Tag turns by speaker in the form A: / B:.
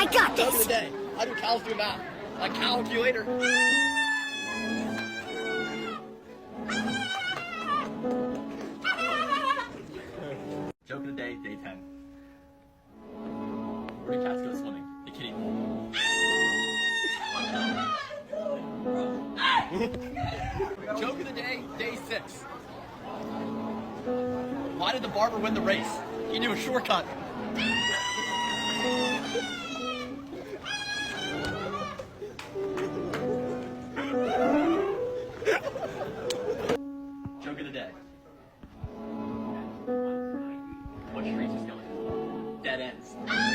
A: I got
B: Joke of
A: this.
B: the day. How do cows do math? Like calculator. Joke of the day, day 10. Where do cats go swimming? The kiddie pool. Joke of the day, day 6. Why did the barber win the race? He knew a shortcut. Joke of the day. What streets is going? Dead ends.